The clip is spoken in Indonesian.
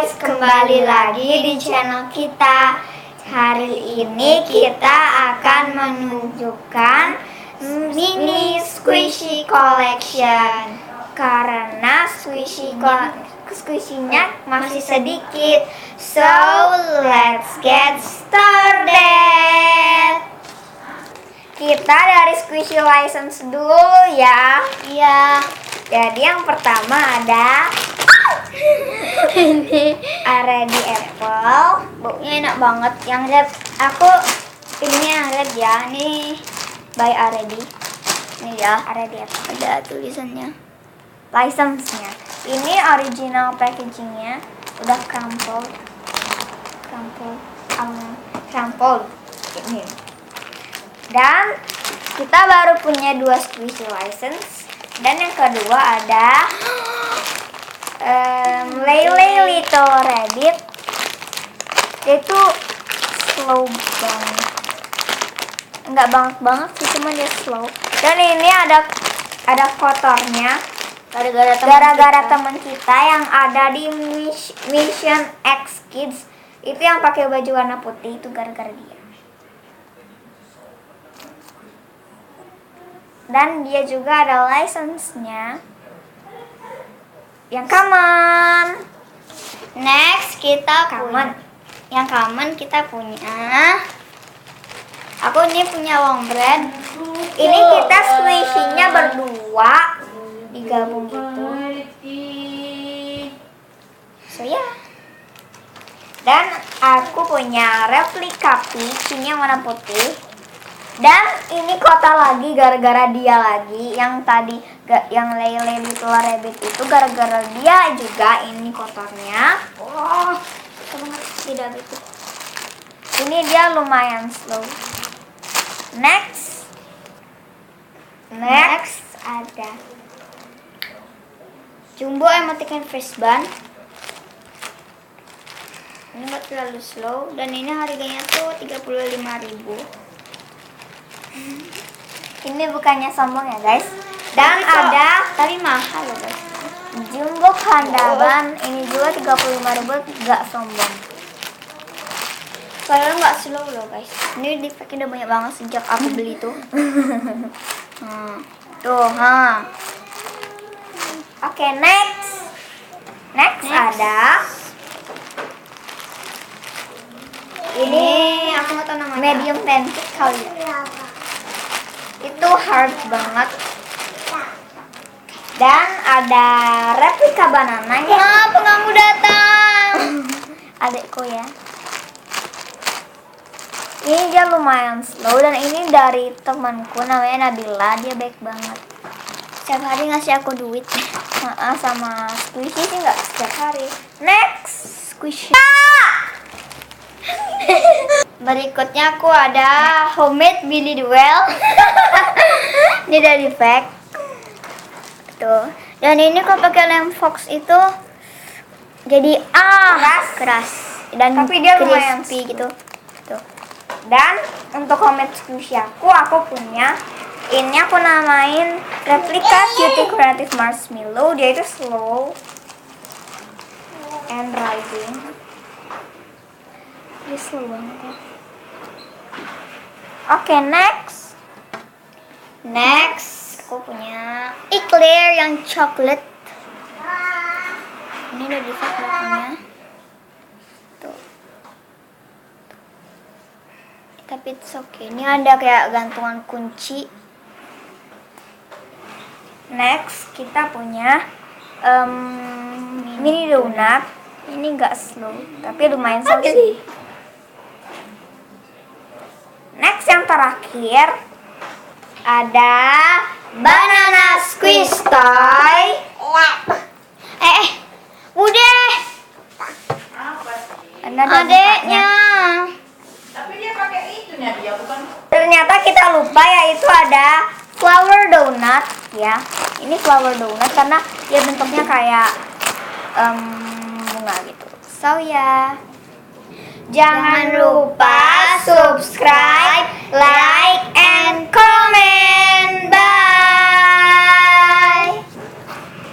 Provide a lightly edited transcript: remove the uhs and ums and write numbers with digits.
guys, kembali lagi di channel kita. Hari ini kita akan menunjukkan mini squishy collection karena squishy-nya masih sedikit. So let's get started. Kita dari squishy license dulu ya. Iya. Jadi yang pertama ada ini Ready Apple. Baunya enak banget. Yang red, aku ini yang red ya. Ini by Ready. Ini ya Ready Apple. Ada tulisannya, license-nya. Ini original packagingnya. Udah crumpled. Ini. Dan kita baru punya 2 squishy license. Dan yang kedua ada Lele Little Rabbit. Dia itu slow banget. Enggak banget sih, cuma dia slow. Dan ini ada kotornya gara-gara teman kita yang ada di Mission X Kids. Itu yang pakai baju warna putih, itu gara-gara dia. Dan dia juga ada license-nya yang common. Next kita common. Yang common kita punya, aku ini punya long bread. Ini kita squishy-nya berdua digabung gitu. So ya. Dan aku punya replika peach, ini yang warna putih. Dan ini kotor lagi gara-gara dia lagi. Yang tadi yang Lele Little Rabbit itu gara-gara dia juga ini kotornya. Oh, tidak gitu. Ini dia lumayan slow. Next ada Jumbo Emoticon Face Bun. Ini nggak terlalu slow dan ini harganya tuh 35.000. Ini bukannya sombong ya guys. Dan ada, tapi mahal loh guys, Jumbo Kandaban. Ini juga 35.000, gak sombong. Padahal gak slow loh guys. Ini di pack udah banyak banget sejak aku beli tuh. Oke, next ada ini, aku nggak tahu namanya, medium pancake kali ya. Itu hard banget. Dan ada replika banananya. Pengganggu datang. Adekku ya. Ini dia lumayan slow dan ini dari temanku namanya Nabila. Dia baik banget. Setiap hari ngasih aku duit. Sama squishy sih nggak setiap hari. Next squishy. Berikutnya aku ada homemade Billy the Whale. Ini dari pack tuh. Dan ini kalau pakai lem fox itu jadi keras dan tapi dia lumayan crispy gitu tuh. Dan untuk homemade squishy aku punya ini, aku namain replika Cutie Creative Marshmallow. Dia itu slow and rising. Dia slow banget ya. Oke, next aku punya eclair yang coklat. Ini udah di pack belakangnya tuh. Tapi it's okay. Ini ada kayak gantungan kunci. Next kita punya mini donut. Ini enggak slow tapi lumayan slow sih. Next yang terakhir ada banana squish toy. Udah. Adeknya. Tapi dia pakai itunya, dia bukan. Ternyata kita lupa, yaitu ada flower donut ya. Ini flower donut karena dia bentuknya kayak bunga gitu. So ya. Jangan lupa subscribe, like, and comment.